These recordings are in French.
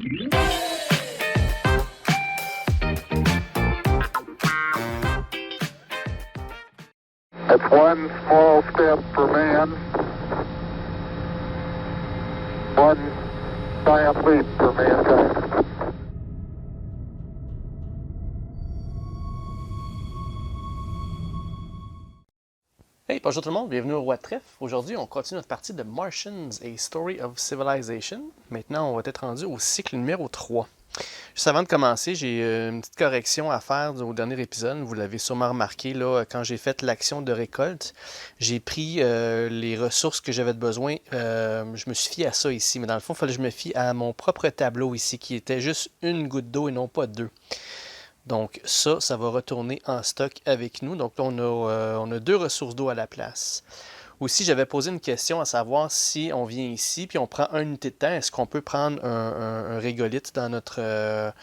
It's one small step for man, one giant leap for mankind. Hey, bonjour tout le monde, bienvenue au Roi de Trèfle. Aujourd'hui, on continue notre partie de Martians, A Story of Civilization. Maintenant, on va être rendu au cycle numéro 3. Juste avant de commencer, j'ai une petite correction à faire au dernier épisode. Vous l'avez sûrement remarqué, là, quand j'ai fait l'action de récolte, j'ai pris les ressources que j'avais besoin. Je me suis fié à ça ici, mais dans le fond, il fallait que je me fie à mon propre tableau ici, qui était juste une goutte d'eau et non pas deux. Donc ça va retourner en stock avec nous. Donc là, on a deux ressources d'eau à la place. Aussi, j'avais posé une question à savoir si on vient ici puis on prend une unité de temps, est-ce qu'on peut prendre un régolithe dans notre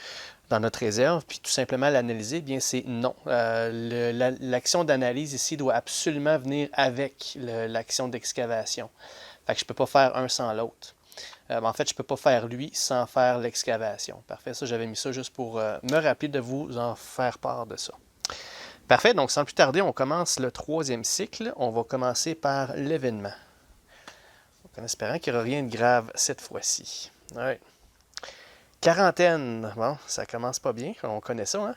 réserve puis tout simplement l'analyser? Eh bien, c'est non. L'action d'analyse ici doit absolument venir avec l'action d'excavation. Fait que je ne peux pas faire un sans l'autre. En fait, je ne peux pas faire lui sans faire l'excavation. Parfait, ça j'avais mis ça juste pour me rappeler de vous en faire part de ça. Parfait, donc sans plus tarder, on commence le troisième cycle. On va commencer par l'événement. En espérant qu'il n'y aura rien de grave cette fois-ci. Ouais. Quarantaine. Bon, ça commence pas bien, on connaît ça, hein?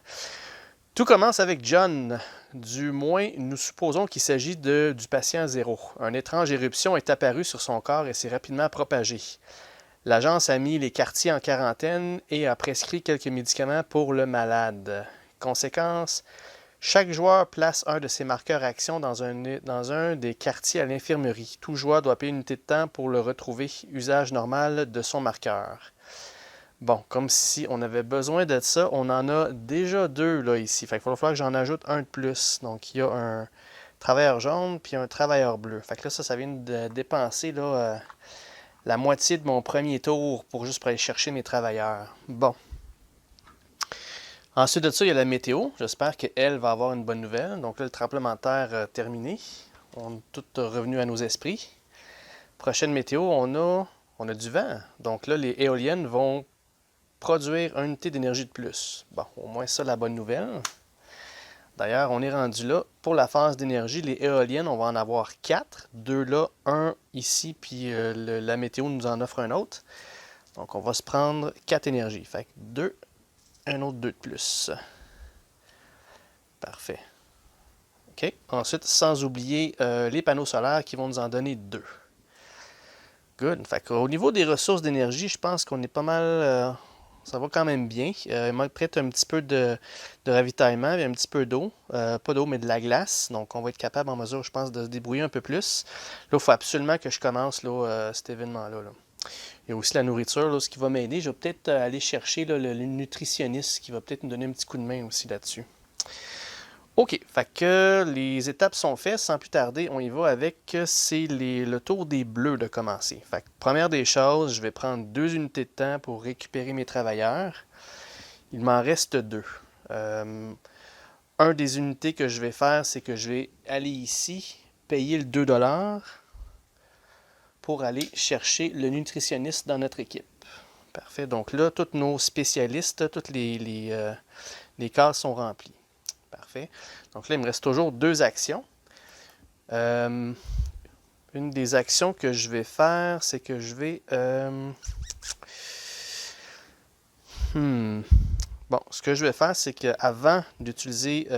Tout commence avec John. Du moins, nous supposons qu'il s'agit du patient 0. Une étrange éruption est apparue sur son corps et s'est rapidement propagée. L'agence a mis les quartiers en quarantaine et a prescrit quelques médicaments pour le malade. Conséquence, chaque joueur place un de ses marqueurs actions dans un des quartiers à l'infirmerie. Tout joueur doit payer une unité de temps pour le retrouver. Usage normal de son marqueur. Bon, comme si on avait besoin de ça, on en a déjà deux là ici. Fait qu'il va falloir que j'en ajoute un de plus. Donc il y a un travailleur jaune puis un travailleur bleu. Fait que là, ça vient de dépenser là, la moitié de mon premier tour pour aller chercher mes travailleurs. Bon. Ensuite de ça, il y a la météo. J'espère qu'elle va avoir une bonne nouvelle. Donc là, le tremblement de terre terminé. On est tout revenu à nos esprits. Prochaine météo, on a du vent. Donc là, les éoliennes vont produire une unité d'énergie de plus. Bon, au moins ça, la bonne nouvelle. D'ailleurs, on est rendu là. Pour la phase d'énergie, les éoliennes, on va en avoir 4. 2 là, 1 ici, puis la météo nous en offre un autre. Donc, on va se prendre 4 énergies. Fait que 2, un autre 2 de plus. Parfait. OK. Ensuite, sans oublier les panneaux solaires qui vont nous en donner 2. Good. Fait qu'au niveau des ressources d'énergie, je pense qu'on est pas mal... ça va quand même bien. Il manque peut-être un petit peu de ravitaillement et un petit peu d'eau. Pas d'eau, mais de la glace. Donc, on va être capable en mesure, je pense, de se débrouiller un peu plus. Là, il faut absolument que je commence là, cet événement-là. Là. Il y a aussi la nourriture, là, ce qui va m'aider. Je vais peut-être aller chercher là, le nutritionniste qui va peut-être nous donner un petit coup de main aussi là-dessus. OK, fait que les étapes sont faites. Sans plus tarder, on y va avec le tour des bleus de commencer. Fait que première des choses, je vais prendre 2 unités de temps pour récupérer mes travailleurs. Il m'en reste 2. Un des unités que je vais faire, c'est que je vais aller ici, payer le 2$ pour aller chercher le nutritionniste dans notre équipe. Parfait. Donc là, tous nos spécialistes, toutes les cases sont remplies. Parfait. Donc là, il me reste toujours 2 actions. Une des actions que je vais faire, c'est que je vais... Bon, ce que je vais faire, c'est qu'avant d'utiliser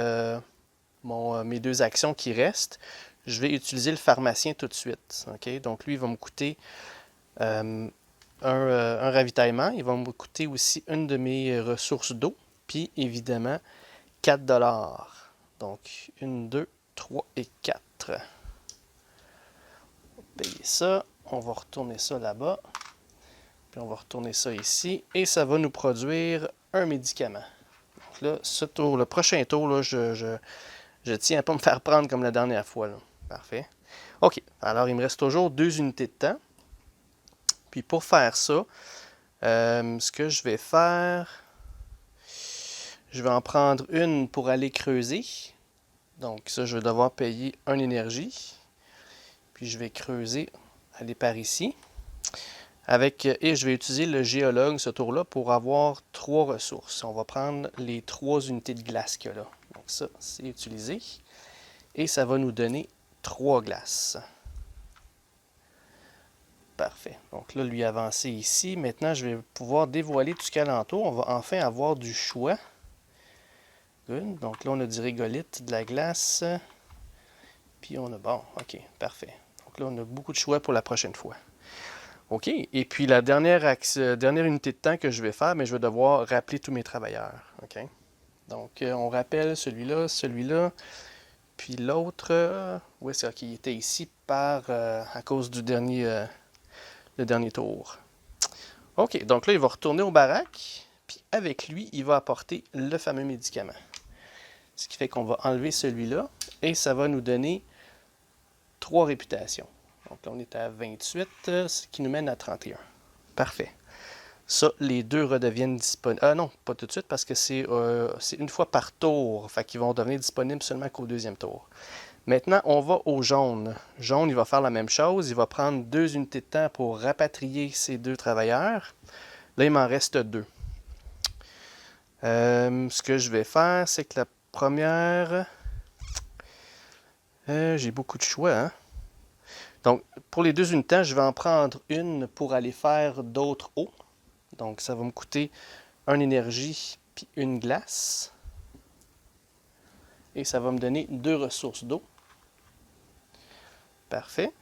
mes 2 actions qui restent, je vais utiliser le pharmacien tout de suite. Okay? Donc lui, il va me coûter un ravitaillement. Il va me coûter aussi une de mes ressources d'eau. Puis évidemment, 4$. Donc 1, 2, 3 et 4. On va payer ça. On va retourner ça là-bas. Puis on va retourner ça ici. Et ça va nous produire un médicament. Donc là, le prochain tour, là, je tiens à ne pas me faire prendre comme la dernière fois. Là. Parfait. OK. Alors, il me reste toujours 2 unités de temps. Puis pour faire ça, ce que je vais faire, je vais en prendre une pour aller creuser. Donc ça, je vais devoir payer 1 énergie. Puis je vais creuser, aller par ici. Et je vais utiliser le géologue ce tour-là pour avoir 3 ressources. On va prendre les 3 unités de glace qu'il y a là. Donc ça, c'est utilisé. Et ça va nous donner 3 glaces. Parfait. Donc là, lui avancer ici. Maintenant, je vais pouvoir dévoiler tout ce qu'il y a alentour. On va enfin avoir du choix. Good. Donc là, on a du régolithe, de la glace. Puis on a... Bon, ok, parfait. Donc là, on a beaucoup de choix pour la prochaine fois. OK. Et puis la dernière unité de temps que je vais faire, mais je vais devoir rappeler tous mes travailleurs. OK. Donc, on rappelle celui-là, puis l'autre, où est-ce qu'il était ici à cause du le dernier tour. OK. Donc là, il va retourner au baraque, puis avec lui, il va apporter le fameux médicament. Ce qui fait qu'on va enlever celui-là, et ça va nous donner 3 réputations. Donc là, on est à 28, ce qui nous mène à 31. Parfait. Ça, les deux redeviennent disponibles. Ah non, pas tout de suite, parce que c'est une fois par tour. Fait qu'ils vont devenir disponibles seulement qu'au deuxième tour. Maintenant, on va au jaune. Jaune, il va faire la même chose. Il va prendre 2 unités de temps pour rapatrier ces 2 travailleurs. Là, il m'en reste 2. Ce que je vais faire, c'est que la première... j'ai beaucoup de choix, hein? Donc, pour les 2 unités, je vais en prendre une pour aller faire d'autres eaux. Donc, ça va me coûter 1 énergie puis 1 glace. Et ça va me donner 2 ressources d'eau. Parfait.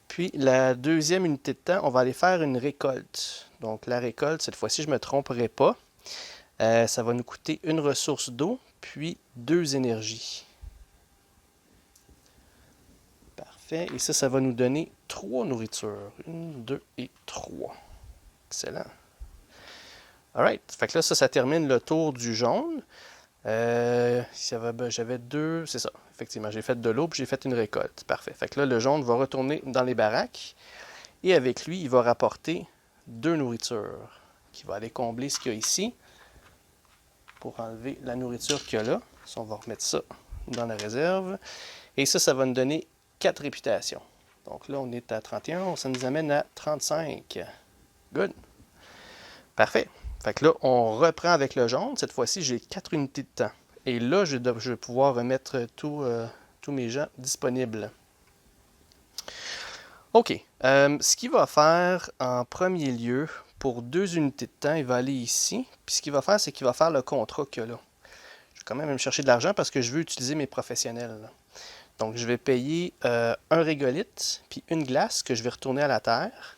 Puis, la deuxième unité de temps, on va aller faire une récolte. Donc, la récolte, cette fois-ci, je ne me tromperai pas. Ça va nous coûter 1 ressource d'eau, puis 2 énergies. Parfait. Et ça va nous donner 3 nourritures. 1, 2 et 3. Excellent. Alright. Fait que là, ça termine le tour du jaune. J'avais 2, c'est ça. Effectivement, j'ai fait de l'eau puis j'ai fait une récolte. Parfait. Fait que là, le jaune va retourner dans les baraques. Et avec lui, il va rapporter 2 nourritures. Qui va aller combler ce qu'il y a ici. Pour enlever la nourriture qu'il y a là. On va remettre ça dans la réserve. Et ça va nous donner 4 réputations. Donc là, on est à 31. Ça nous amène à 35. Good. Parfait. Fait que là, on reprend avec le jaune. Cette fois-ci, j'ai 4 unités de temps. Et là, je vais pouvoir remettre tous mes gens disponibles. OK. Ce qu'il va faire en premier lieu, pour 2 unités de temps, il va aller ici. Puis ce qu'il va faire, c'est qu'il va faire le contrat qu'il y a là. Je vais quand même me chercher de l'argent parce que je veux utiliser mes professionnels. Donc, je vais payer 1 régolithe puis 1 glace que je vais retourner à la terre.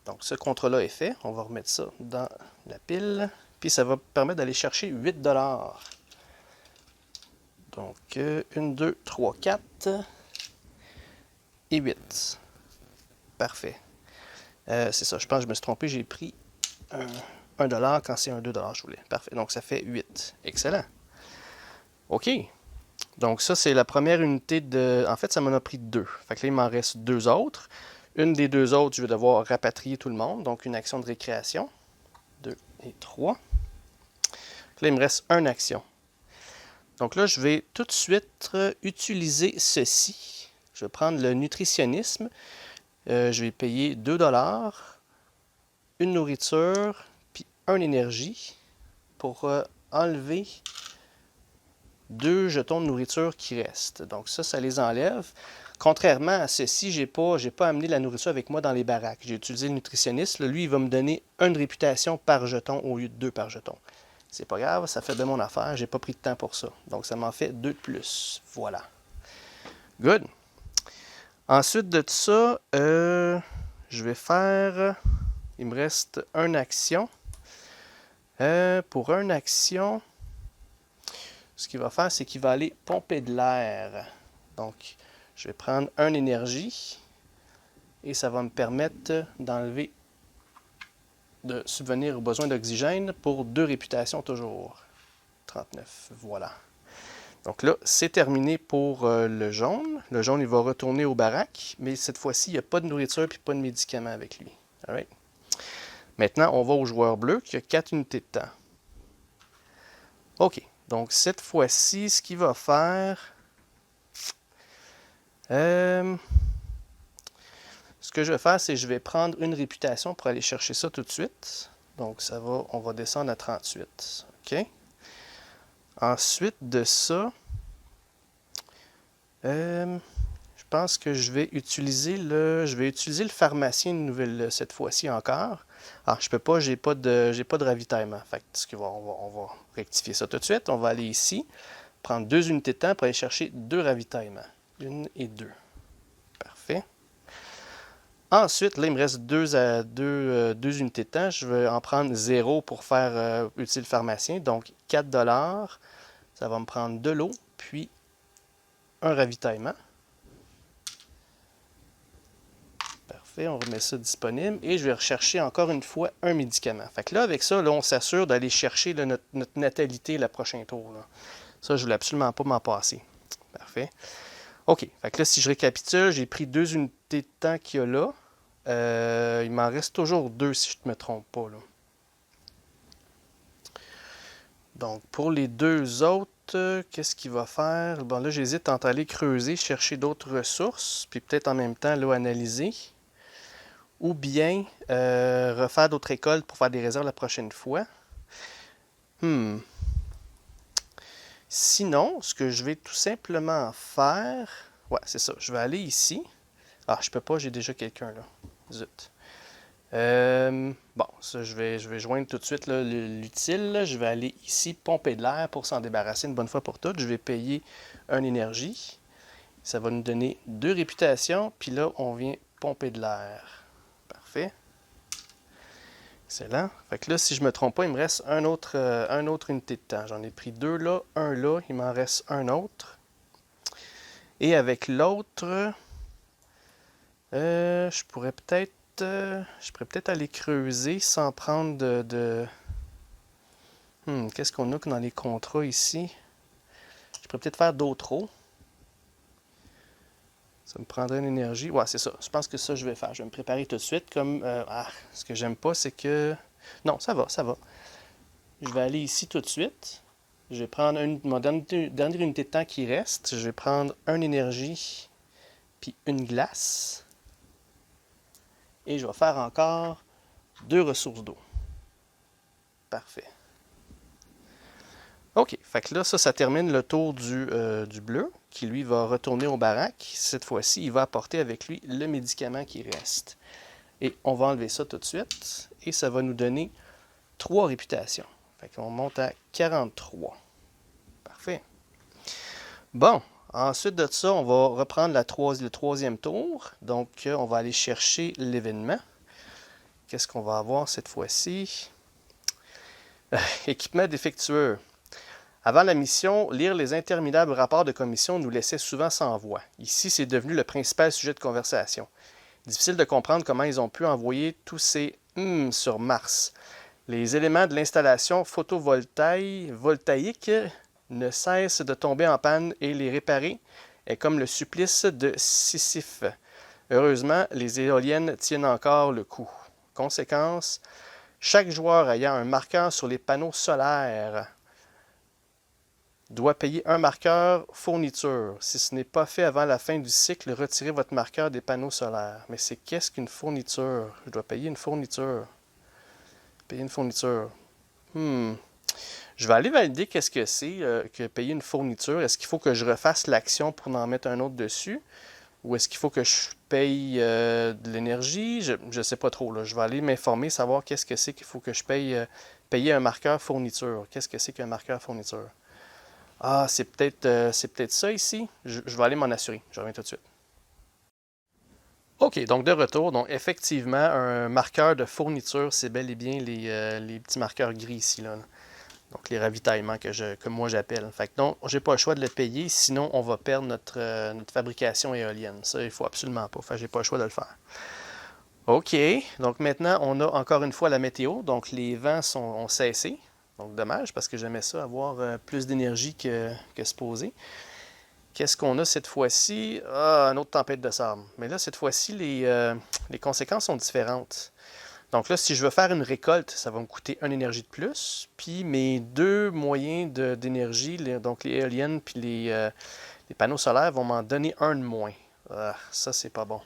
Donc, ce contrat-là est fait. On va remettre ça dans la pile. Puis, ça va permettre d'aller chercher 8 $. Donc, 1, 2, 3, 4 et 8. Parfait. C'est ça. Je pense que je me suis trompé. J'ai pris 1 $ quand c'est un 2 $, je voulais. Parfait. Donc, ça fait 8. Excellent. OK. Donc, ça, c'est la première unité de... En fait, ça m'en a pris 2. Fait que là, il m'en reste 2 autres. Une des 2 autres, je vais devoir rapatrier tout le monde. Donc, une action de récréation. 2 et 3. Là, il me reste 1 action. Donc là, je vais tout de suite utiliser ceci. Je vais prendre le nutritionnisme. Je vais payer 2 $, une nourriture, puis 1 énergie pour enlever 2 jetons de nourriture qui restent. Donc ça les enlève. Contrairement à ceci, j'ai pas amené la nourriture avec moi dans les baraques. J'ai utilisé le nutritionniste. Lui, il va me donner 1 réputation par jeton au lieu de 2 par jeton. C'est pas grave, ça fait bien mon affaire. J'ai pas pris de temps pour ça. Donc, ça m'en fait 2 de plus. Voilà. Good. Ensuite de ça, je vais faire... Il me reste 1 action. Pour 1 action, ce qu'il va faire, c'est qu'il va aller pomper de l'air. Donc, je vais prendre 1 énergie. Et ça va me permettre d'enlever... de subvenir aux besoins d'oxygène pour 2 réputations toujours. 39, voilà. Donc là, c'est terminé pour le jaune. Le jaune, il va retourner au baraque, mais cette fois-ci, il n'y a pas de nourriture et pas de médicaments avec lui. Alright. Maintenant, on va au joueur bleu qui a 4 unités de temps. OK. Donc, cette fois-ci, ce qu'il va faire... ce ce que je vais faire, c'est que je vais prendre une réputation pour aller chercher ça tout de suite. Donc, on va descendre à 38. OK? Ensuite de ça, je pense que je vais utiliser le pharmacien cette fois-ci encore. Ah, je peux pas, j'ai pas de ravitaillement. Fait que on va rectifier ça tout de suite. On va aller ici, prendre 2 unités de temps pour aller chercher 2 ravitaillements. 1 et 2. Parfait. Ensuite, là, il me reste 2 unités de temps. Je vais en prendre 0 pour faire utile pharmacien. Donc, 4 $. Ça va me prendre de l'eau, puis un ravitaillement. Parfait, on remet ça disponible. Et je vais rechercher encore une fois un médicament. Fait que là, avec ça, là, on s'assure d'aller chercher là, notre natalité le prochain tour. Là. Ça, je ne voulais absolument pas m'en passer. Parfait. OK. Fait que là, si je récapitule, j'ai pris 2 unités de temps qu'il y a là. Il m'en reste toujours 2 si je ne me trompe pas. Là. Donc, pour les 2 autres, qu'est-ce qu'il va faire? Bon, là, j'hésite entre aller creuser, chercher d'autres ressources, puis peut-être en même temps, là, analyser. Ou bien refaire d'autres récoltes pour faire des réserves la prochaine fois. Sinon, ce que je vais tout simplement faire... Ouais, c'est ça. Je vais aller ici. Ah, je peux pas, j'ai déjà quelqu'un là. Zut. Bon, ça, je vais joindre tout de suite l'utile. Je vais aller ici pomper de l'air pour s'en débarrasser une bonne fois pour toutes. Je vais payer une énergie. Ça va nous donner 2 réputations. Puis là, on vient pomper de l'air. Parfait. Excellent. Fait que là, si je ne me trompe pas, il me reste un autre unité de temps. J'en ai pris 2 là, un là. Il m'en reste un autre. Et avec l'autre, je pourrais peut-être aller creuser sans prendre qu'est-ce qu'on a dans les contrats ici? Je pourrais peut-être faire d'autres eaux. Ça me prendrait une énergie. Ouais, c'est ça. Je pense que ça, je vais faire. Je vais me préparer tout de suite. Comme ce que j'aime pas, c'est que... Non, ça va. Je vais aller ici tout de suite. Je vais prendre ma dernière unité de temps qui reste. Je vais prendre une énergie puis une glace. Et je vais faire encore 2 ressources d'eau. Parfait. OK. Fait que là, ça termine le tour du bleu, qui lui va retourner au baraque. Cette fois-ci, il va apporter avec lui le médicament qui reste. Et on va enlever ça tout de suite. Et ça va nous donner 3 réputations. Fait qu'on monte à 43. Parfait. Bon. Ensuite de ça, on va reprendre le 3e tour. Donc, on va aller chercher l'événement. Qu'est-ce qu'on va avoir cette fois-ci? Équipement défectueux. Avant la mission, lire les interminables rapports de commission nous laissait souvent sans voix. Ici, c'est devenu le principal sujet de conversation. Difficile de comprendre comment ils ont pu envoyer tous ces sur Mars. Les éléments de l'installation photovoltaïque ne cessent de tomber en panne et les réparer est comme le supplice de Sisyphe. Heureusement, les éoliennes tiennent encore le coup. Conséquence, chaque joueur ayant un marqueur sur les panneaux solaires doit payer un marqueur fourniture. Si ce n'est pas fait avant la fin du cycle, retirez votre marqueur des panneaux solaires. Mais c'est qu'est-ce qu'une fourniture? Je dois payer une fourniture. Payer une fourniture. Je vais aller valider qu'est-ce que c'est que payer une fourniture. Est-ce qu'il faut que je refasse l'action pour en mettre un autre dessus? Ou est-ce qu'il faut que je paye de l'énergie? Je ne sais pas trop. Là. Je vais aller m'informer, savoir qu'est-ce que c'est qu'il faut que je payer un marqueur fourniture. Qu'est-ce que c'est qu'un marqueur fourniture? Ah, c'est peut-être ça ici. Je vais aller m'en assurer. Je reviens tout de suite. OK, donc de retour. Donc effectivement, un marqueur de fourniture, c'est bel et bien les petits marqueurs gris ici. Là. Donc les ravitaillements que moi j'appelle. Fait que donc, j'ai pas le choix de le payer, sinon on va perdre notre fabrication éolienne. Ça, il faut absolument pas. Fait que j'ai pas le choix de le faire. OK, donc maintenant on a encore une fois la météo. Donc les vents ont cessé. Donc dommage parce que j'aimais ça avoir plus d'énergie que supposé. Qu'est-ce qu'on a cette fois-ci? Ah, une autre tempête de sable. Mais là, cette fois-ci, les conséquences sont différentes. Donc là, si je veux faire une récolte, ça va me coûter une énergie de plus. Puis mes 2 moyens d'énergie, donc les éoliennes puis les panneaux solaires, vont m'en donner un de moins. Ah, ça, c'est pas bon.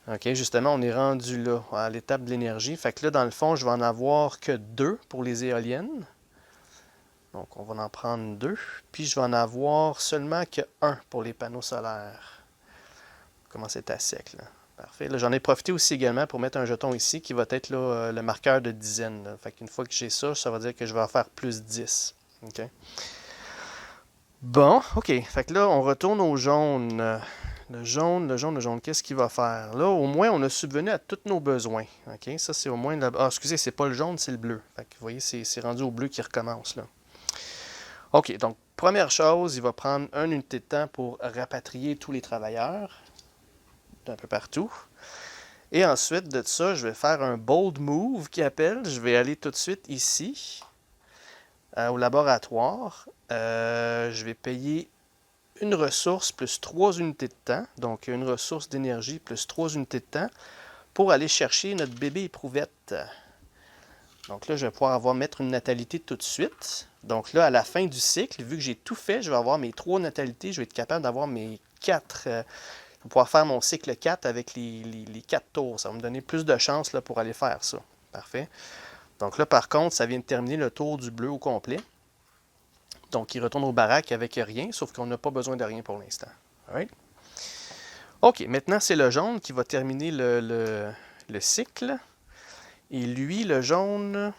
OK, justement, on est rendu là, à l'étape de l'énergie. Fait que là, dans le fond, je vais en avoir que 2 pour les éoliennes. Donc, on va en prendre 2. Puis, je vais en avoir seulement que 1 pour les panneaux solaires. Comment c'est à sec, là. Parfait. Là, j'en ai profité aussi également pour mettre un jeton ici qui va être là, le marqueur de dizaines. Là. Fait qu'une fois que j'ai ça, ça va dire que je vais en faire plus 10. OK. Bon, OK. Fait que là, on retourne au jaune. Le jaune, qu'est-ce qu'il va faire? Là, au moins, on a subvenu à tous nos besoins. OK? Ça, c'est au moins... Ah, excusez, c'est pas le jaune, c'est le bleu. Fait que, vous voyez, c'est rendu au bleu qui recommence, là. OK, donc, première chose, il va prendre une unité de temps pour rapatrier tous les travailleurs d'un peu partout. Et ensuite de ça, je vais faire un bold move qui appelle. Je vais aller tout de suite ici, au laboratoire. Je vais payer une ressource plus 3 unités de temps, donc une ressource d'énergie plus 3 unités de temps, pour aller chercher notre bébé éprouvette. Donc là, je vais pouvoir mettre une natalité tout de suite. Donc là, à la fin du cycle, vu que j'ai tout fait, je vais avoir mes 3 natalités, je vais être capable d'avoir mes 4... je vais pouvoir faire mon cycle 4 avec les 4 tours. Ça va me donner plus de chance là, pour aller faire ça. Parfait. Donc là, par contre, ça vient de terminer le tour du bleu au complet. Donc, il retourne au baraque avec rien, sauf qu'on n'a pas besoin de rien pour l'instant. Right? OK, maintenant, c'est le jaune qui va terminer le cycle. Et lui, le jaune,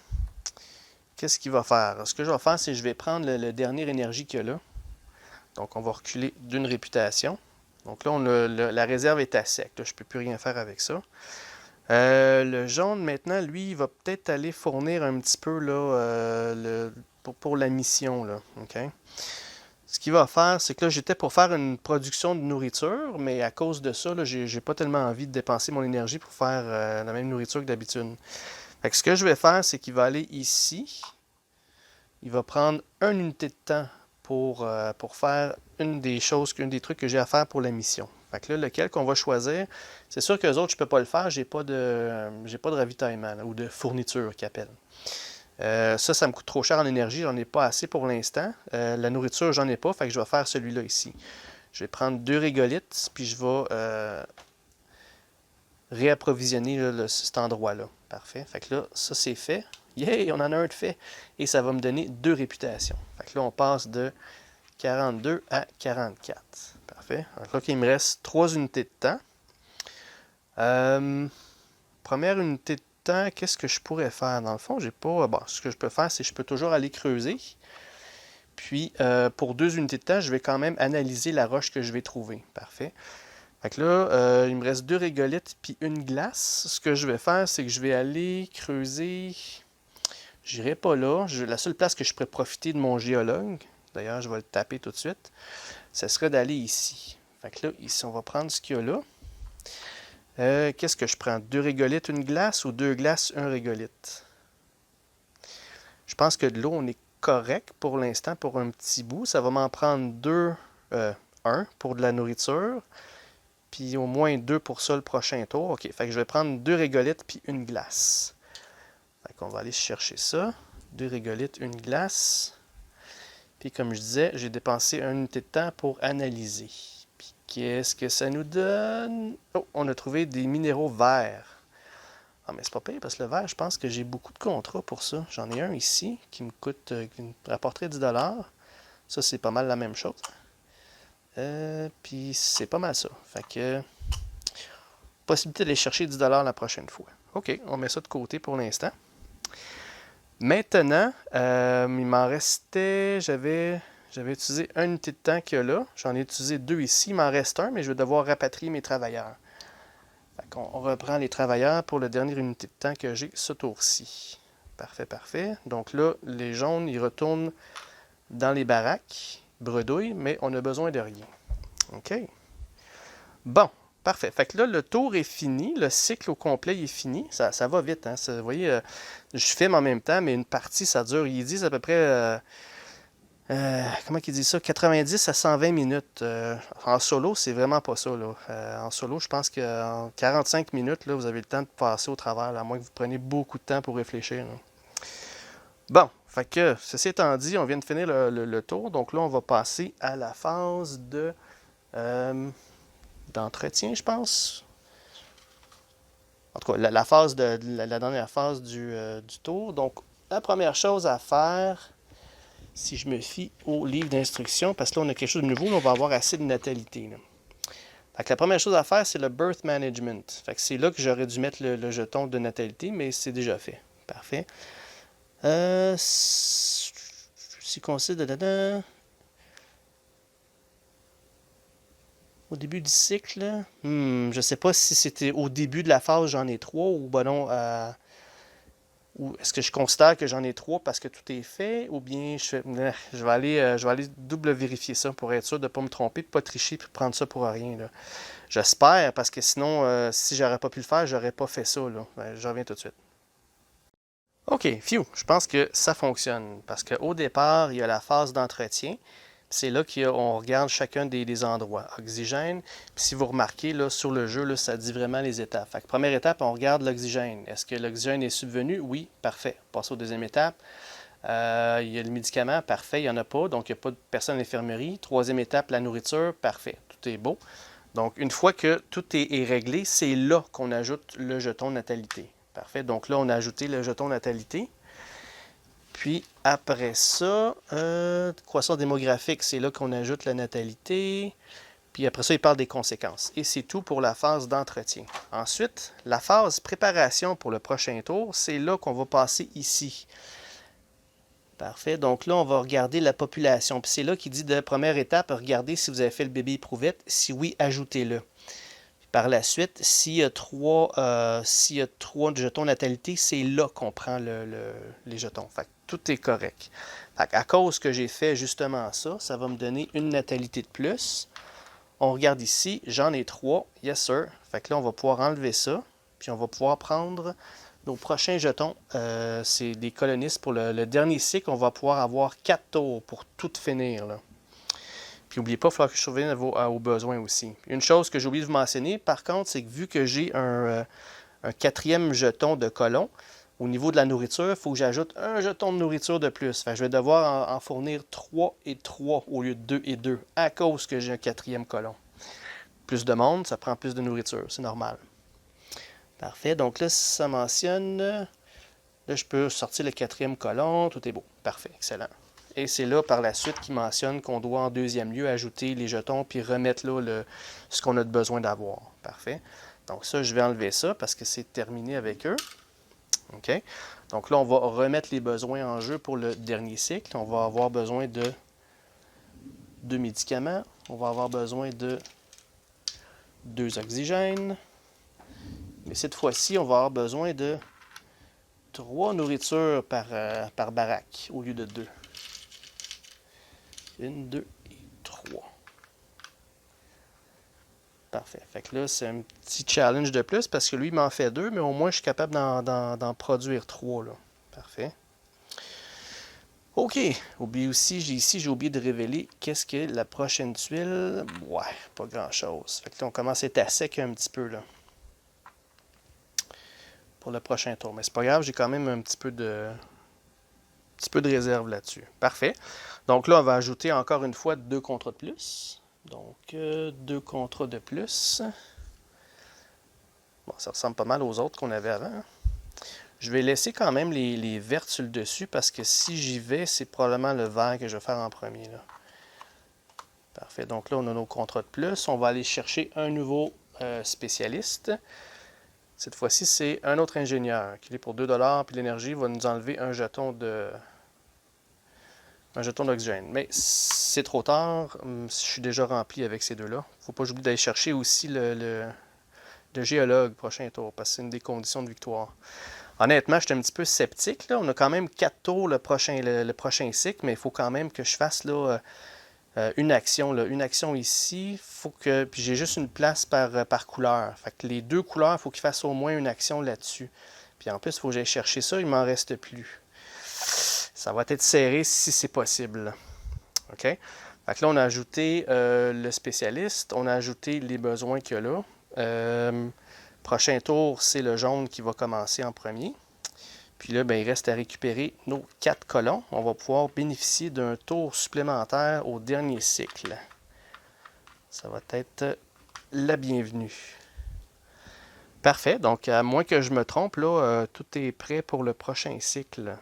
qu'est-ce qu'il va faire? Ce que je vais faire, c'est que je vais prendre le dernier énergie qu'il y a là. Donc, on va reculer d'une réputation. Donc là, la réserve est à sec. Là, je ne peux plus rien faire avec ça. Le jaune, maintenant, lui, il va peut-être aller fournir un petit peu là, pour la mission. Là. Okay? Ce qu'il va faire, c'est que là, j'étais pour faire une production de nourriture, mais à cause de ça, je n'ai pas tellement envie de dépenser mon énergie pour faire la même nourriture que d'habitude. Fait que ce que je vais faire, c'est qu'il va aller ici. Il va prendre une unité de temps pour faire une des trucs que j'ai à faire pour la mission. Fait que là, lequel qu'on va choisir, c'est sûr qu'eux autres, je ne peux pas le faire, j'ai pas de ravitaillement là, ou de fourniture qu'ils appellent. Ça me coûte trop cher en énergie, j'en ai pas assez pour l'instant. La nourriture, j'en ai pas, fait que je vais faire celui-là ici. Je vais prendre 2 régolithes, puis je vais réapprovisionner là, cet endroit-là. Parfait. Fait que là, ça c'est fait. Yay, on en a un de fait. Et ça va me donner 2 réputations. Fait que là, on passe de 42 à 44. Parfait. Donc là, il me reste 3 unités de temps. Première unité de temps, qu'est-ce que je pourrais faire? Dans le fond, j'ai pas. Bon, ce que je peux faire, c'est que je peux toujours aller creuser. Puis, pour 2 unités de temps, je vais quand même analyser la roche que je vais trouver. Parfait. Fait que là, il me reste 2 régolithes puis une glace. Ce que je vais faire, c'est que je vais aller creuser. J'irai pas là. La seule place que je pourrais profiter de mon géologue, d'ailleurs, je vais le taper tout de suite, ce serait d'aller ici. Fait que là, ici, on va prendre ce qu'il y a là. Qu'est-ce que je prends? 2 régolithes, une glace ou 2 glaces, un régolithe? Je pense que de l'eau, on est correct pour l'instant, pour un petit bout. Ça va m'en prendre 1 pour de la nourriture, puis au moins 2 pour ça le prochain tour. OK, fait que je vais prendre 2 régolithes puis une glace. Fait qu'on va aller chercher ça. 2 régolithes, une glace. Puis comme je disais, j'ai dépensé une unité de temps pour analyser. Puis qu'est-ce que ça nous donne? Oh, on a trouvé des minéraux verts. Ah, mais c'est pas pire parce que le vert, je pense que j'ai beaucoup de contrats pour ça. J'en ai un ici qui me rapporterait 10 $. Ça, c'est pas mal la même chose. Puis c'est pas mal ça. Fait que possibilité d'aller chercher 10 $ la prochaine fois. OK, on met ça de côté pour l'instant. Maintenant, il m'en restait, j'avais utilisé une unité de temps qu'il y a là. J'en ai utilisé 2 ici. Il m'en reste un, mais je vais devoir rapatrier mes travailleurs. Fait qu'on reprend les travailleurs pour la dernière unité de temps que j'ai ce tour-ci. Parfait, parfait. Donc là, les jaunes, ils retournent dans les baraques, bredouilles, mais on a besoin de rien. OK. Bon, parfait. Fait que là, le tour est fini, le cycle au complet est fini. Ça va vite, hein. Vous voyez, je filme en même temps, mais une partie, ça dure, ils disent à peu près, comment ils disent ça, 90 à 120 minutes. En solo, c'est vraiment pas ça, là. En solo, je pense qu'en 45 minutes, là, vous avez le temps de passer au travers, là, à moins que vous preniez beaucoup de temps pour réfléchir, là. Bon, fait que, ceci étant dit, on vient de finir le tour. Donc là, on va passer à la phase d'entretien, je pense. En tout cas, la dernière phase du tour. Donc, la première chose à faire, si je me fie au livre d'instructions, parce que là, on a quelque chose de nouveau, mais on va avoir assez de natalité. Là. Fait que la première chose à faire, c'est le Birth Management. Fait que c'est là que j'aurais dû mettre le jeton de natalité, mais c'est déjà fait. Parfait. Si considère au début du cycle, je sais pas si c'était au début de la phase j'en ai trois ou ben non, ou est-ce que je considère que j'en ai trois parce que tout est fait ou bien je vais aller double vérifier ça pour être sûr de ne pas me tromper, de ne pas tricher et prendre ça pour rien. Là. J'espère parce que sinon, si j'aurais pas pu le faire, j'aurais pas fait ça. Là. Je reviens tout de suite. OK, phew, je pense que ça fonctionne parce qu'au départ, il y a la phase d'entretien. C'est là qu'on regarde chacun des endroits. Oxygène. Puis si vous remarquez, là, sur le jeu, là, ça dit vraiment les étapes. Fait que première étape, on regarde l'oxygène. Est-ce que l'oxygène est subvenu? Oui, parfait. Passe aux deuxième étape. Il y a le médicament, parfait, il n'y en a pas, donc il n'y a pas de personne à l'infirmerie. Troisième étape, la nourriture, parfait, tout est beau. Donc une fois que tout est réglé, c'est là qu'on ajoute le jeton natalité. Parfait, donc là on a ajouté le jeton natalité. Puis après ça, croissance démographique, c'est là qu'on ajoute la natalité. Puis après ça, il parle des conséquences. Et c'est tout pour la phase d'entretien. Ensuite, la phase préparation pour le prochain tour, c'est là qu'on va passer ici. Parfait. Donc là, on va regarder la population. Puis c'est là qu'il dit de première étape, regardez si vous avez fait le bébé éprouvette. Si oui, ajoutez-le. Par la suite, s'il y a trois jetons natalité, c'est là qu'on prend les jetons. Fait que tout est correct. Fait à cause que j'ai fait justement ça, ça va me donner une natalité de plus. On regarde ici, j'en ai 3. Yes, sir. Fait que là, on va pouvoir enlever ça. Puis on va pouvoir prendre nos prochains jetons. C'est des colonistes pour le dernier cycle. On va pouvoir avoir 4 tours pour tout finir. Là. Puis n'oubliez pas, il va falloir que je surveille aux besoins aussi. Une chose que j'ai oublié de vous mentionner, par contre, c'est que vu que j'ai un quatrième jeton de colon, au niveau de la nourriture, il faut que j'ajoute un jeton de nourriture de plus. Fait que je vais devoir en fournir 3 et 3 au lieu de 2 et 2, à cause que j'ai un quatrième colon. Plus de monde, ça prend plus de nourriture, c'est normal. Parfait, donc là, si ça mentionne, là, je peux sortir le quatrième colon, tout est beau. Parfait, excellent. Et c'est là, par la suite, qu'il mentionne qu'on doit, en deuxième lieu, ajouter les jetons puis remettre là ce qu'on a besoin d'avoir. Parfait. Donc ça, je vais enlever ça parce que c'est terminé avec eux. OK. Donc là, on va remettre les besoins en jeu pour le dernier cycle. On va avoir besoin de 2 médicaments. On va avoir besoin de 2 oxygènes. Mais cette fois-ci, on va avoir besoin de 3 nourritures par baraque au lieu de 2. 1, 2 et 3. Parfait. Fait que là, c'est un petit challenge de plus parce que lui, il m'en fait 2, mais au moins, je suis capable d'en produire 3. Là. Parfait. OK. J'ai oublié de révéler qu'est-ce que la prochaine tuile. Ouais, pas grand-chose. Fait que là, on commence à être à sec un petit peu, là. Pour le prochain tour. Mais c'est pas grave, j'ai quand même un petit peu de réserve là-dessus. Parfait. Donc là, on va ajouter encore une fois 2 contrats de plus. Donc, 2 contrats de plus. Bon, ça ressemble pas mal aux autres qu'on avait avant. Je vais laisser quand même les vertes sur le dessus parce que si j'y vais, c'est probablement le vert que je vais faire en premier. Là. Parfait. Donc là, on a nos contrats de plus. On va aller chercher un nouveau spécialiste. Cette fois-ci, c'est un autre ingénieur qui est pour 2$, puis l'énergie va nous enlever un jeton d'oxygène. Mais c'est trop tard, je suis déjà rempli avec ces deux-là. Il ne faut pas que j'oublie d'aller chercher aussi le géologue prochain tour, parce que c'est une des conditions de victoire. Honnêtement, je suis un petit peu sceptique. Là. On a quand même 4 tours le prochain cycle, mais il faut quand même que je fasse là, une action. Là. Une action ici, puis j'ai juste une place par couleur. Fait que les 2 couleurs, il faut qu'ils fassent au moins une action là-dessus. Puis en plus, il faut que j'aille chercher ça, il ne m'en reste plus. Ça va être serré si c'est possible. OK? Fait que là, on a ajouté le spécialiste, on a ajouté les besoins qu'il y a là. Prochain tour, c'est le jaune qui va commencer en premier. Puis là, ben, il reste à récupérer nos 4 colons. On va pouvoir bénéficier d'un tour supplémentaire au dernier cycle. Ça va être la bienvenue. Parfait. Donc, à moins que je me trompe, là, tout est prêt pour le prochain cycle.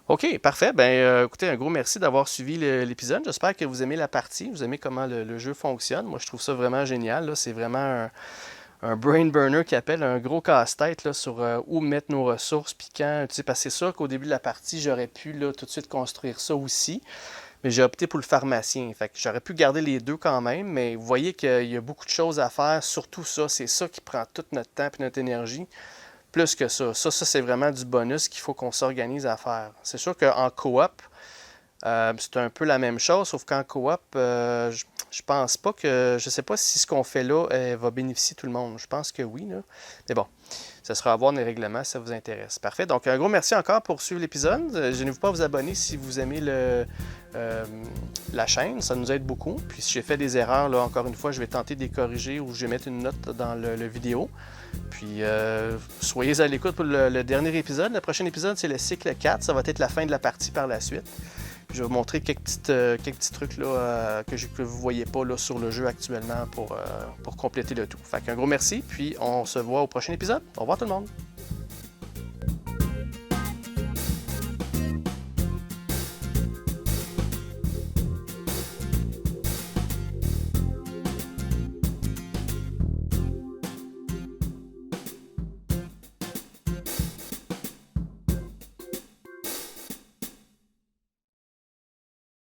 OK, parfait. Ben, écoutez, un gros merci d'avoir suivi l'épisode. J'espère que vous aimez la partie, vous aimez comment le jeu fonctionne. Moi, je trouve ça vraiment génial, là. C'est vraiment un brain burner qui appelle un gros casse-tête là, sur où mettre nos ressources. Puis quand, tu sais, parce que c'est sûr qu'au début de la partie, j'aurais pu là, tout de suite construire ça aussi. Mais j'ai opté pour le pharmacien. Fait que j'aurais pu garder les deux quand même, mais vous voyez qu'il y a beaucoup de choses à faire, surtout ça. C'est ça qui prend tout notre temps et notre énergie. Plus que ça. Ça c'est vraiment du bonus qu'il faut qu'on s'organise à faire. C'est sûr qu'en coop, c'est un peu la même chose, sauf qu'en coop, je pense pas que. Je sais pas si ce qu'on fait là va bénéficier tout le monde. Je pense que oui, là. Mais bon, ça sera à voir dans les règlements si ça vous intéresse. Parfait. Donc, un gros merci encore pour suivre l'épisode. Gênez-vous pas à vous abonner si vous aimez la chaîne. Ça nous aide beaucoup. Puis, si j'ai fait des erreurs, là, encore une fois, je vais tenter de les corriger ou je vais mettre une note dans le vidéo. Puis, soyez à l'écoute pour le dernier épisode. Le prochain épisode, c'est le cycle 4. Ça va être la fin de la partie par la suite. Je vais vous montrer quelques petits trucs là, que vous ne voyez pas là, sur le jeu actuellement pour compléter le tout. Fait qu'un gros merci, puis on se voit au prochain épisode. Au revoir tout le monde!